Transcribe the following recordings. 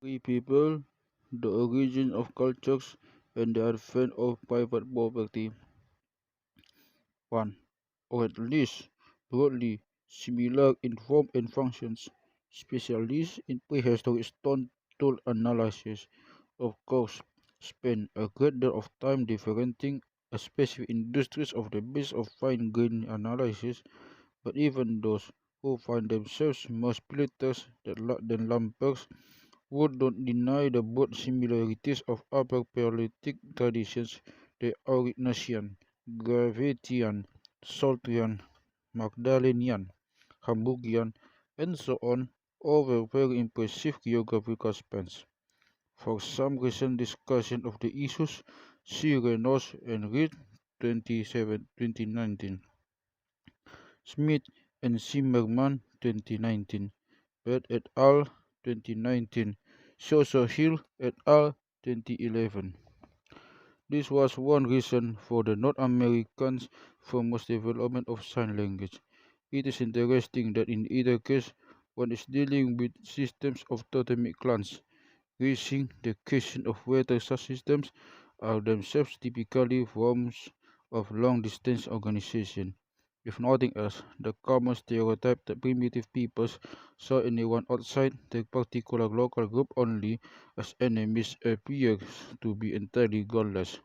Free people, the origin of cultures, and the advent of private property. 1. Or at least broadly similar in form and functions. Specialists in prehistoric stone tool analysis, of course, spend a great deal of time differentiating a specific industries of the base of fine grained analysis, but even those who find themselves more splitters than lumpers would not deny the broad similarities of upper Paleolithic traditions: the Aurignacian, Gravettian, Psalterian, Magdalenian, Hamburgian, and so on, all were very impressive geographical spans. For some recent discussion of the issues, see Reynolds and Reed 2019, Smith and Zimmerman 2019, Bed et al. 2019, Hill et al. 2011. This was one reason for the North Americans' foremost development of sign language. It is interesting that in either case, one is dealing with systems of totemic clans, raising the question of whether such systems are themselves typically forms of long-distance organization. If nothing else, the common stereotype that primitive peoples saw anyone outside their particular local group only as enemies appears to be entirely groundless.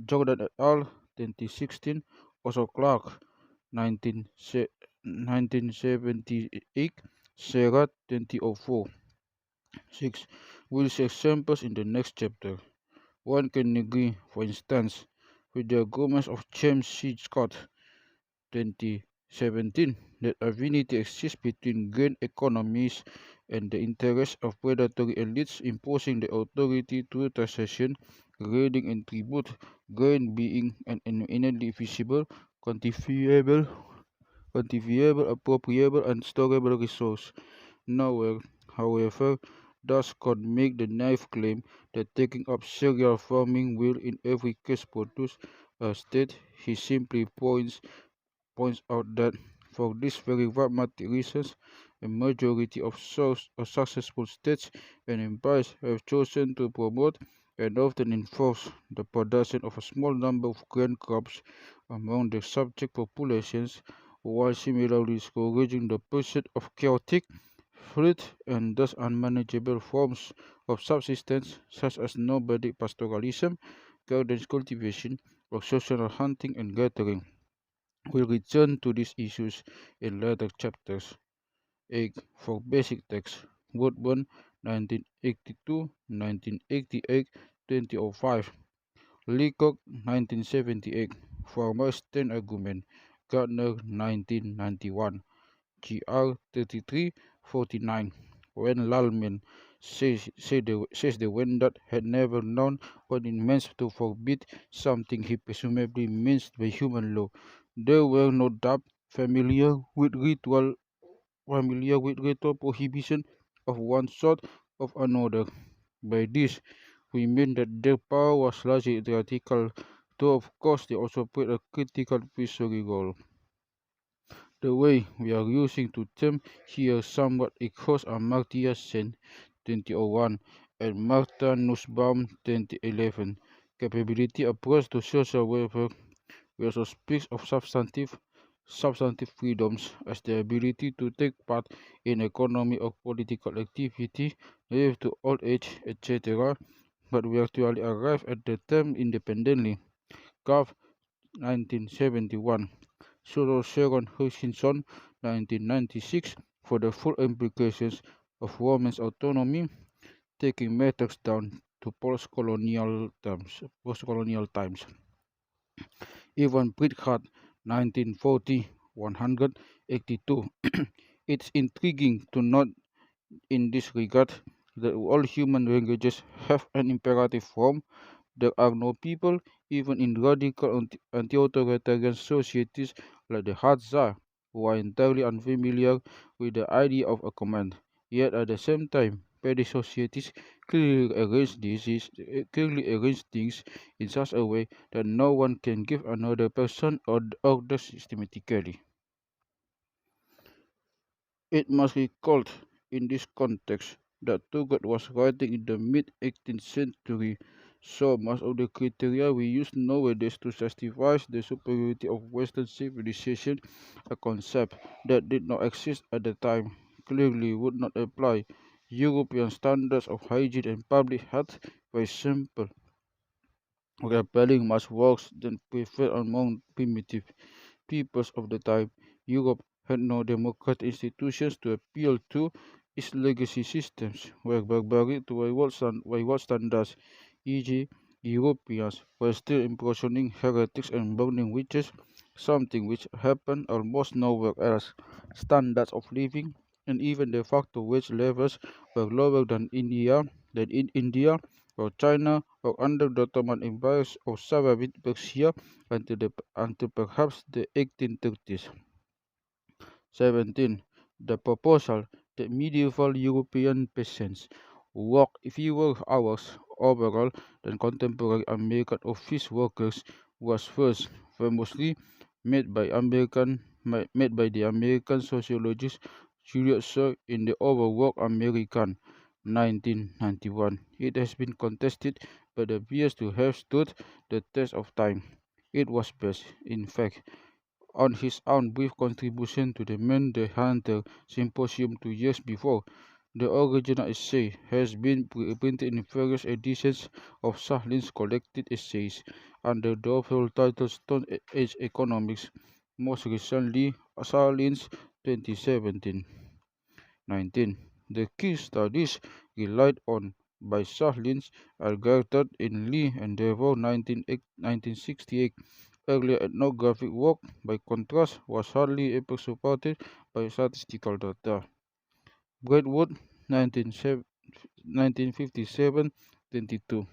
Jordan et al. 2016, also Clark 1978, Serrat 2004. 6. We'll see examples in the next chapter. One can agree, for instance, with the arguments of James C. Scott 2017 that affinity exists between grain economies and the interests of predatory elites imposing their authority through taxation, grading, and tribute, grain being an innately visible, quantifiable, appropriable, and storable resource. Nowhere, however, does Scott make the naive claim that taking up cereal farming will in every case produce a state. He simply points out that for these very pragmatic reasons, a majority of successful states and empires have chosen to promote and often enforce the production of a small number of grain crops among their subject populations, while similarly discouraging the pursuit of chaotic, fluid, and thus unmanageable forms of subsistence such as nomadic pastoralism, garden cultivation, or social hunting and gathering. We'll return to these issues in later chapters. 8. For basic text, Woodburn 1982, 1988, 2005. Leacock 1978. Former Stand Argument, Gardner 1991. GR 3349. When Lalman says the Wendat had never known what it meant to forbid something he presumably means by human law. They were no doubt familiar with ritual prohibition of one sort of another. By this, we mean that their power was largely theoretical, though of course they also played a critical pursuing role. The way we are using to term here somewhat echoes Amartya Sen 2001 and Martha Nussbaum 2011 capability approach to social welfare. We also speak of substantive freedoms as the ability to take part in economic or political activity, live to old age, etc. But we actually arrive at the term independently. Gov. 1971. Sharon Hutchinson 1996 for the full implications of women's autonomy, taking matters down to post-colonial times. Even Pritchard 1940 182. It's intriguing to note in this regard that all human languages have an imperative form. There are no people, even in radical anti-authoritarian societies like the Hadza, who are entirely unfamiliar with the idea of a command. Yet at the same time, petty societies clearly arrange things in such a way that no one can give another person orders systematically. It must be called, in this context, that Turgot was writing in the mid-18th century. So much of the criteria we use nowadays to justify the superiority of Western civilization, a concept that did not exist at the time, clearly would not apply. European standards of hygiene and public health were simple, repelling much worse than preferred among primitive peoples of the time. Europe had no democratic institutions to appeal to. Its legacy systems were barbaric to world standards, e.g., Europeans were still imprisoning heretics and burning witches, something which happened almost nowhere else. Standards of living and even de facto wage levels were lower than in India or China or under the Ottoman empires of Safavid Persia until perhaps the 1830s. 17. The proposal that medieval European peasants worked fewer hours overall than contemporary American office workers was first famously made by the American sociologist Julius Shaw in the Overworked American 1991. It has been contested but appears to have stood the test of time. It was based, in fact, on his own brief contribution to the Manhunter Symposium 2 years before. The original essay has been reprinted in various editions of Sahlin's collected essays under the overall title Stone Age Economics, most recently Sahlin's 2017. 19. The key studies relied on by Sahlins are gathered in Lee and Devo 1968. Earlier ethnographic work, by contrast, was hardly ever supported by statistical data. Braidwood, 1957-22.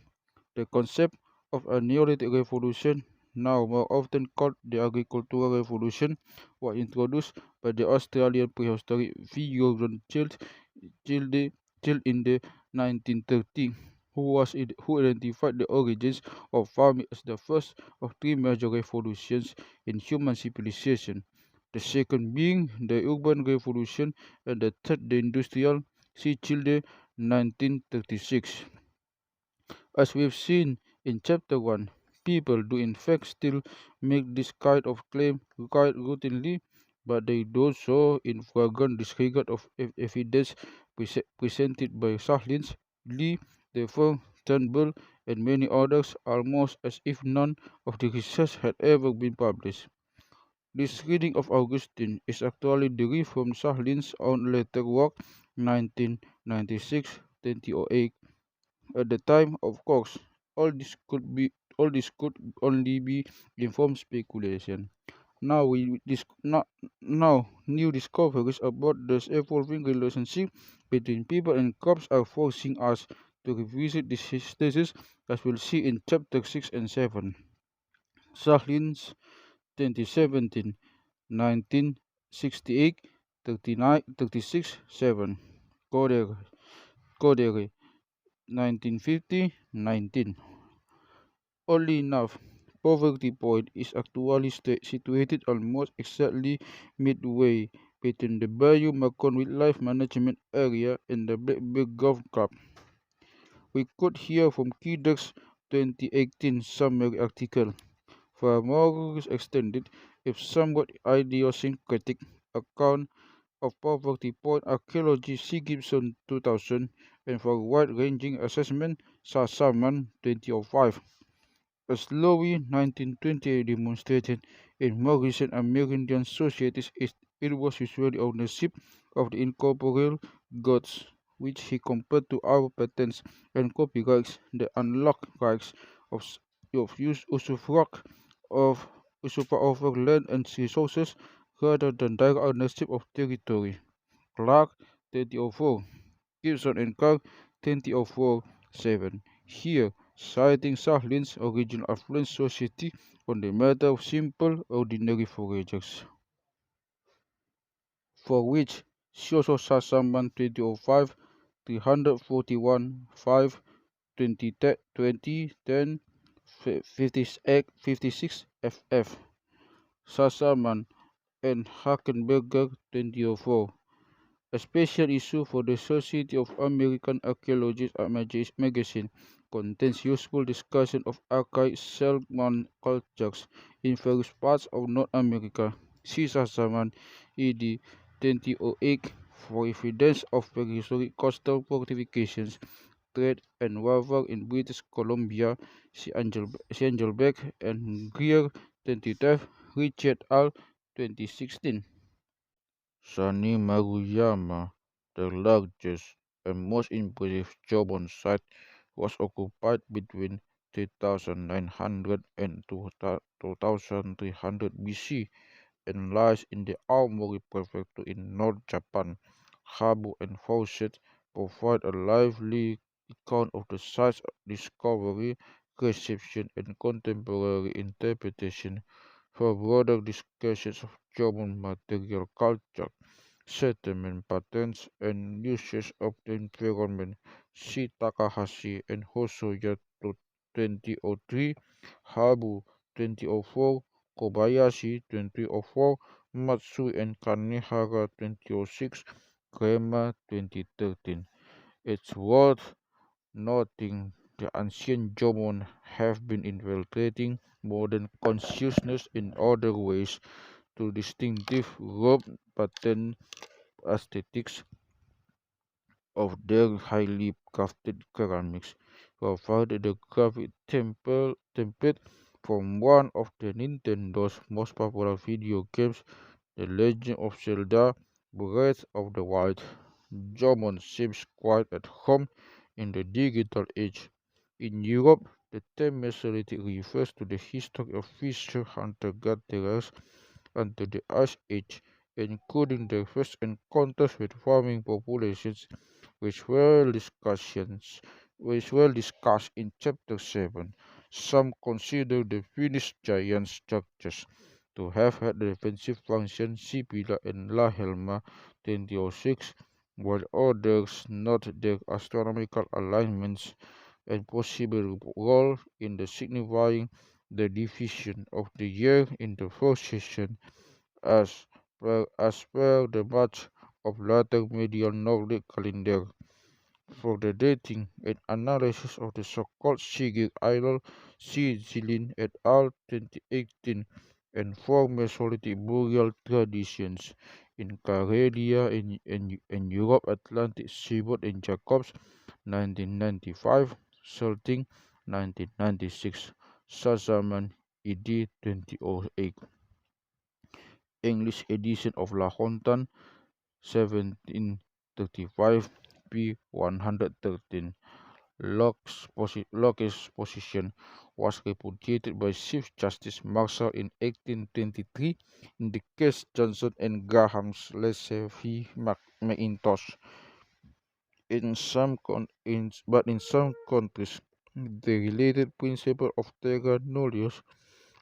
The concept of a Neolithic revolution, now more often called the Agricultural Revolution, was introduced by the Australian prehistory Vigoran Child in the 1930s, who identified the origins of farming as the first of three major revolutions in human civilization, the second being the urban revolution and the third the industrial. See Childe 1936. As we've seen in Chapter 1, people do in fact still make this kind of claim quite routinely, but they do so in flagrant disregard of evidence presented by Sahlins, Lee, Defoe, Turnbull, and many others, almost as if none of the research had ever been published. This reading of Augustine is actually derived from Sahlin's own later work, 1996-2008. At the time, of course, all this could only be informed speculation. Now now new discoveries about this evolving relationship between people and crops are forcing us to revisit this thesis, as we'll see in chapter 6 and 7. Sahlin's 2017, 1968, 39, 36, 7. Codere 1950, 19. Oddly enough, Poverty Point is actually situated almost exactly midway between the Bayou Macon Wildlife Management Area and the Blackbird Golf Club. We could hear from Kidder's 2018 summary article. For a more extended, if somewhat idiosyncratic, account of Poverty Point archaeology, see Gibson 2000, and for wide-ranging assessment, Sassaman 2005. As Lowy 1928 demonstrated, in more recent Amerindian societies it was usually ownership of the incorporeal goods, which he compared to our patents and copyrights, the unlocked rights of, of use usufruct of usufruct over land and resources rather than direct ownership of territory. Clark 2004, Gibson and Clark 2004 7. Here, citing Sahlin's original affluent society on the matter of simple, ordinary foragers, for which she also saw someone 2005, 341, 5, 2010, 56 FF. Sassaman and Hackenberger 2004. A special issue for the Society of American Archaeologists magazine contains useful discussion of archaic Selkman cultures in various parts of North America. Caesar Zaman, ED 2008, for evidence of prehistoric coastal fortifications, trade, and warfare in British Columbia. See Angelbeck and Greer 2012, Richard R. 2016. Sani Maruyama, the largest and most impressive Jobon site, was occupied between 3900 and 2300 BC and lies in the Aomori prefecture in North Japan. Habu and Fawcett provide a lively account of the site's discovery, reception, and contemporary interpretation. For broader discussions of Jobon material culture, settlement patterns, and uses of the environment, see Takahashi and Hosoya 2003, Habu 2004, Kobayashi 2004, Matsui and Kanehara 2006, Grema 2013. It's worth noting the ancient Jomon have been infiltrating modern consciousness in other ways to distinctive rope pattern aesthetics of their highly crafted ceramics, provided the graphic template from one of the Nintendo's most popular video games, The Legend of Zelda: Breath of the Wild. Jomon seems quite at home in the digital age. In Europe, the term Mesolithic refers to the history of fisher hunter-gatherers until the Ice Age, including their first encounters with farming populations, which were discussed in Chapter 7. Some consider the Finnish giant structures to have had the defensive function Sipila and La Helma 2006, while others note their astronomical alignments and possible role in the signifying the division of the year into four seasons as per the much of later medieval Nordic calendar. For the dating and analysis of the so-called Sigir Idol, see Zilin et al. 2018, and four Mesolithic burial traditions in Karelia and Europe Atlantic Seaboard and Jacobs 1995, Salting 1996, Sazaman ed. 2008. English edition of La Hontan 1735 p. 113. Locke's position was repudiated by Chief Justice Marshall in 1823 in the case Johnson and Graham's Laissez v. Mackintosh. In some countries, the related principle of terra nullius,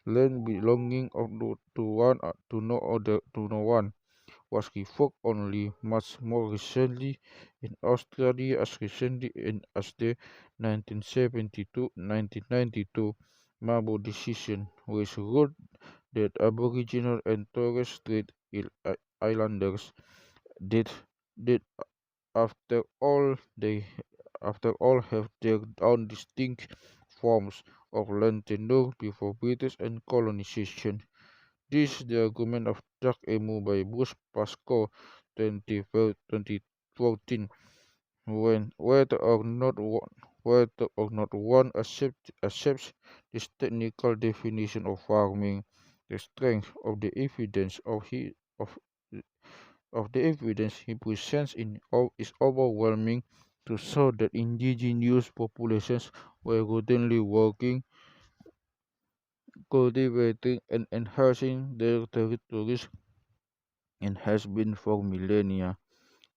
land belonging to no one, was revoked only much more recently in Australia as recently as the 1972-1992 Mabo decision, which ruled that Aboriginal and Torres Strait Islanders did did after all they after all have their own distinct forms of land tenure before British and colonization. This is the argument of Jack Emu by Bruce Pascoe 2014, when whether or not one accepts this technical definition of farming, the strength of the evidence of the evidence he presents is overwhelming to show that indigenous populations were routinely working, cultivating, and enhancing their territories and has been for millennia.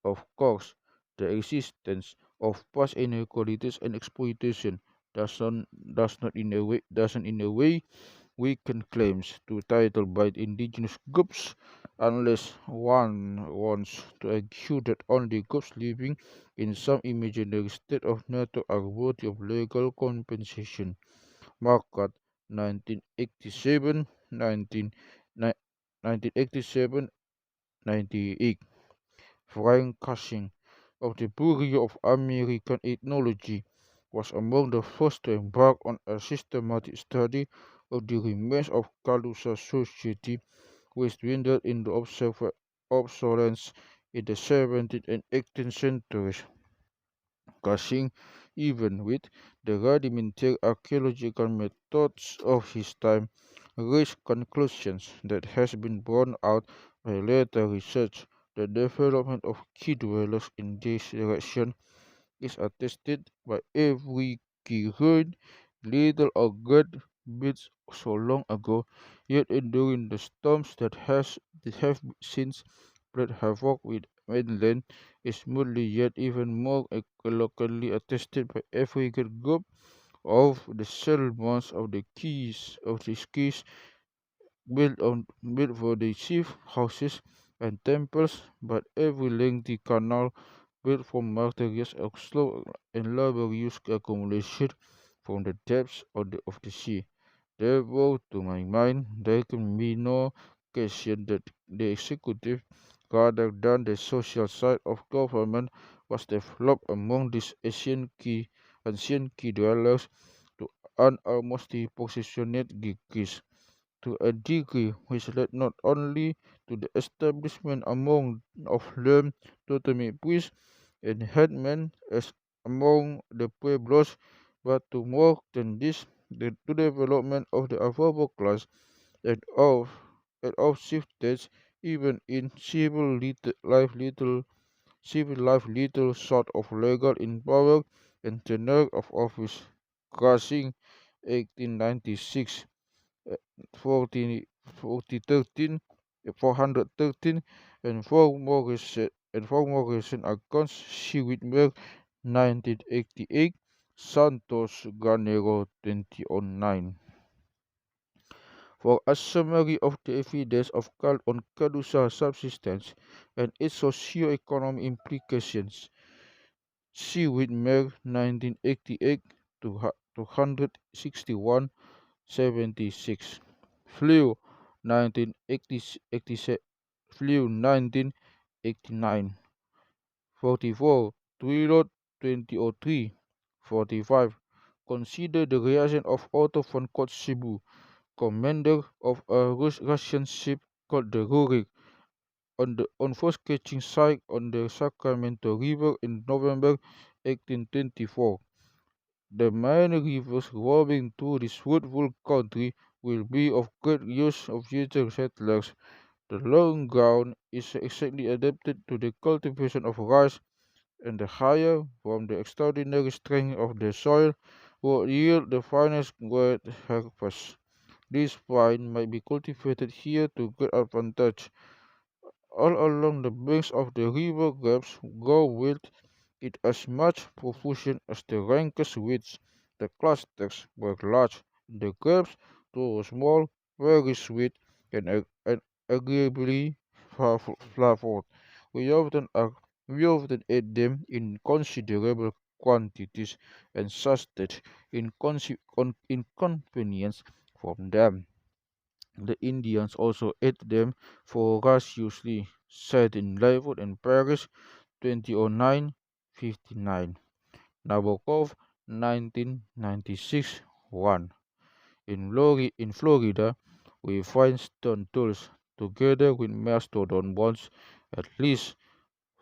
Of course, the existence of past inequalities and exploitation doesn't in a way weaken claims to title by the indigenous groups, unless one wants to argue that only groups living in some imaginary state of nature are worthy of legal compensation. Marquardt 1987, 19, 1987, 98. Frank Cushing of the Bureau of American Ethnology was among the first to embark on a systematic study of the remains of Calusa society, which dwindled into obsolescence in the 17th and 18th centuries. Cushing, even with the rudimentary archaeological methods of his time, reached conclusions that has been borne out by later research. The development of key dwellers in this direction is attested by every key ruin, little or great, built so long ago, yet enduring the storms that have since played havoc with mainland, is smoothly yet even more eloquently attested by every great group of the settlements of these keys built for the chief houses and temples, but every lengthy canal built from materials of slow and laborious accumulation from the depths of the sea. Therefore, to my mind, there can be no question that the executive, rather than the social side of government, was developed among these ancient key dwellers to an almost disproportionate degree, to a degree which led not only to the establishment among of learned totemic priests and headmen as among the pueblos, but to more than this, to development of the available class and of shifted even in civil life little short of legal in power and tenure of office, crossing 1896 40, 4013, 413, and four more recent accounts, see Whitmer 1988, Santos Granero 2009. For a summary of the evidence on Cadusa subsistence and its socio-economic implications, see Whitmer 1988 to 161 76. Flew 1987, Flew 1989. 44. Twilot 2003. 45. Consider the reaction of Otto von Kotzebue, commander of a Russian ship called the Rurik, on first catching sight on the Sacramento River in November 1824. The many rivers roaming through this fruitful country will be of great use of future settlers. The long ground is exactly adapted to the cultivation of rice, and the higher, from the extraordinary strength of the soil, will yield the finest great harvest. This vine might be cultivated here to great advantage. All along the banks of the river grapes grow wild in as much profusion as the ranks weeds. The clusters were large, the grapes too small, very sweet, and agreeably flavored. We often, are, we often ate them in considerable quantities and sustained inconvenience from them. The Indians also ate them voraciously, said in Livwood and Paris 2009 59. Nabokov 1996 1. In Florida, we find stone tools together with mastodon bones at least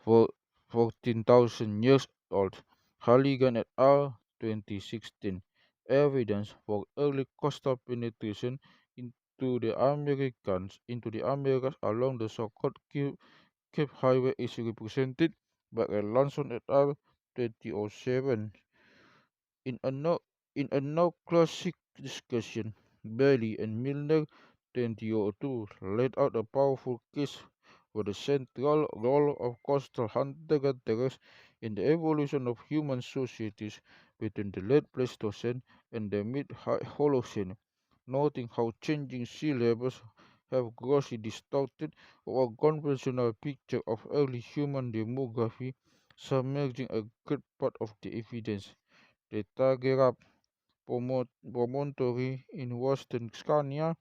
for 14,000 years old. Halligan et al. 2016. Evidence for early coastal penetration into the Americas along the so-called Cape Highway is represented by Lanson et al. 2007. In a no in a now classic discussion, Bailey and Milner 2002 laid out a powerful case for the central role of coastal hunter-gatherers in the evolution of human societies between the late Pleistocene and the mid-Holocene, noting how changing sea levels have grossly distorted our conventional picture of early human demography, submerging a great part of the evidence. The Tagerab promontory in western Scania,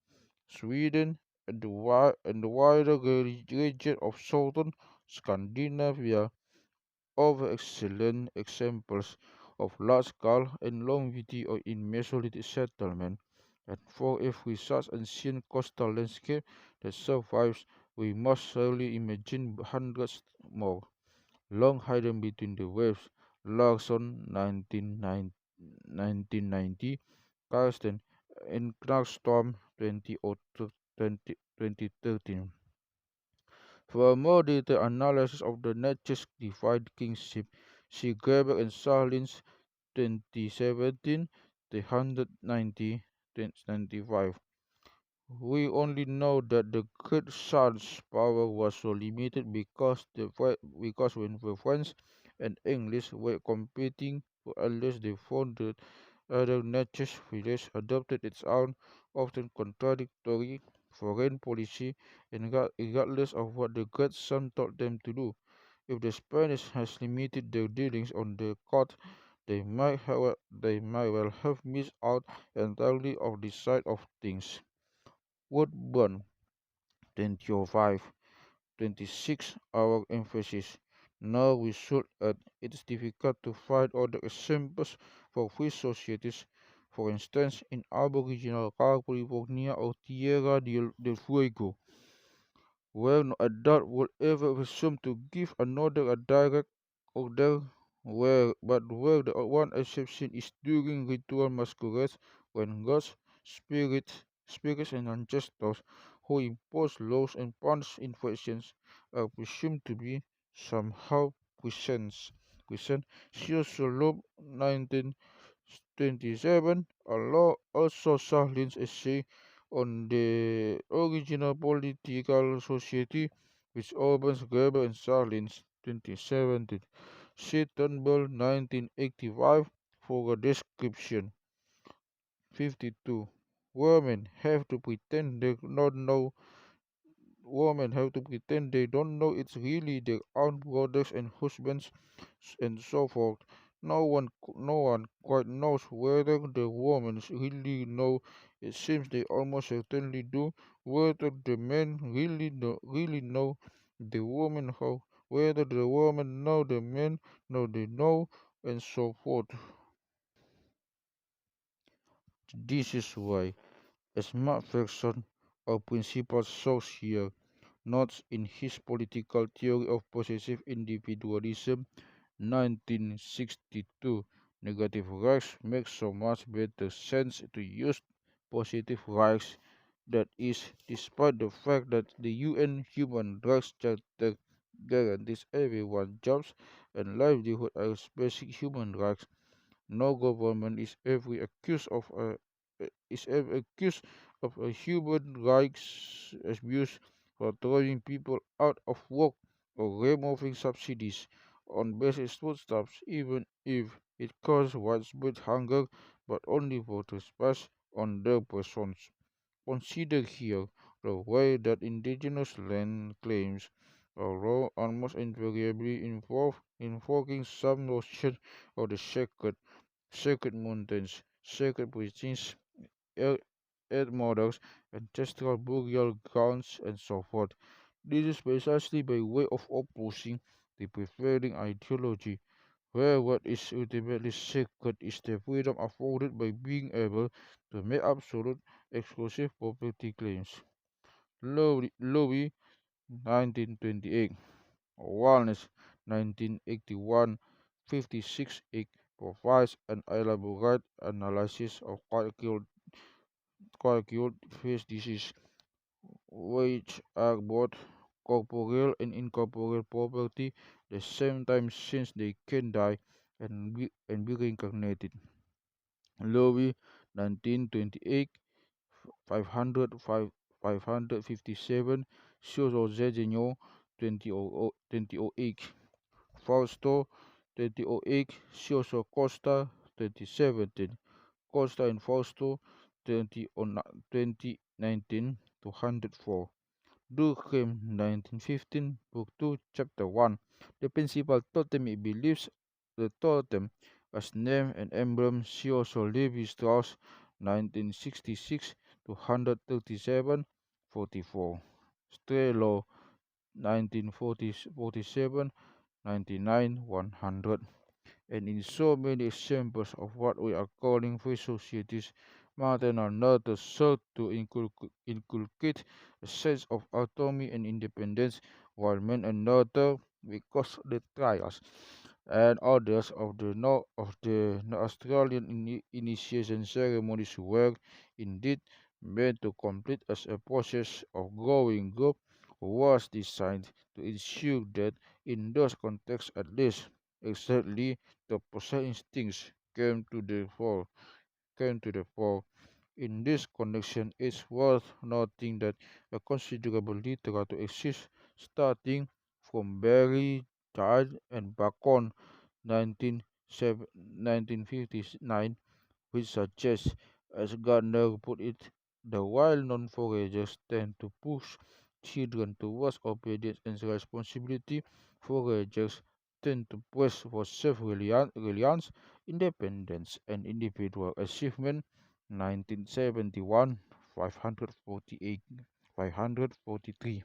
Sweden, and the wider region of southern Scandinavia offer excellent examples of large-scale and longevity in Mesolithic settlement, and for every such ancient coastal landscape that survives, we must surely imagine hundreds more, long hidden between the waves. Larson, 1990, Karsten, and Clarkstorm, 2013. For a more detailed analysis of the nature's divided kingship, see Graeber and Sahlins, 2017, 390, 95. We only know that the Great Khan's power was so limited because when the French and English were competing for allies, they found that other nature's village adopted its own, often contradictory, foreign policy, and regardless of what the Great Khan told them to do. If the Spanish has limited their dealings on the court, they might well have missed out entirely of this side of things. Woodburn, 2005, 26. Our emphasis. Now we should add it is difficult to find other examples for free societies, for instance in Aboriginal California or del Fuego, where no adult would ever presume to give another a direct order, where the one exception is during ritual masquerades when gods, spirits and ancestors who impose laws and punish infractions are presumed to be somehow present. She also loved 1927, a law also Sahlin's essay on the original political society, which opens Grabe and Sahlins 2017. See Turnbull 1985 for a description. 52. Women have to pretend they not know Women have to pretend they don't know it's really their own brothers and husbands and so forth. No one quite knows whether the women really know. It seems they almost certainly do. Whether the men really know the woman how, whether the women know the men know they know, and so forth. This is why, as Mark Ferguson, our principal source here, notes in his political theory of possessive individualism, 1962, negative rights makes so much better sense to use positive rights. That is, despite the fact that the UN Human Rights Charter guarantees everyone jobs and livelihood as basic human rights, no government is ever accused of a human rights abuse for throwing people out of work or removing subsidies on basic foodstuffs, even if it causes widespread hunger, but only for trespass on their persons. Consider here the way that indigenous land claims are almost invariably involve invoking some notion of the sacred mountains, sacred precincts, earth models, ancestral burial grounds, and so forth. This is precisely by way of opposing the prevailing ideology, where what is ultimately sacred is the freedom afforded by being able to make absolute, exclusive property claims. Louis, 1928, Wallace, 1981, 56 provides an elaborate analysis of calculate face disease, which are both corporeal and incorporeal property, the same time since they can die and be reincarnated. Louis, 1928, 557, Chirurgiens 2008, Fausto 2008, Cioso Costa 2017, Costa and Fausto 2019 to 104. Durkheim 1915, Book 2, Chapter 1. The principal totem he believes the totem as name and emblem. See also Levi Strauss 1966 to 137, 44. Strelo 1947, 99, 100. And in so many examples of what we are calling free societies, Martin another sought to inculcate a sense of autonomy and independence, while men another, because the trials and orders of the Australian initiation ceremonies were indeed meant to complete as a process of growing group, was designed to ensure that in those contexts at least exactly the possessed instincts came to the fore. In this connection, it's worth noting that a considerable literature exists starting from Barry, Child, and Bacon 1959, which suggests, as Gardner put it, the wild non-foragers tend to push children towards obedience and responsibility. Foragers tend to press for self-reliance, independence, and individual achievement. 1971, 548, 543.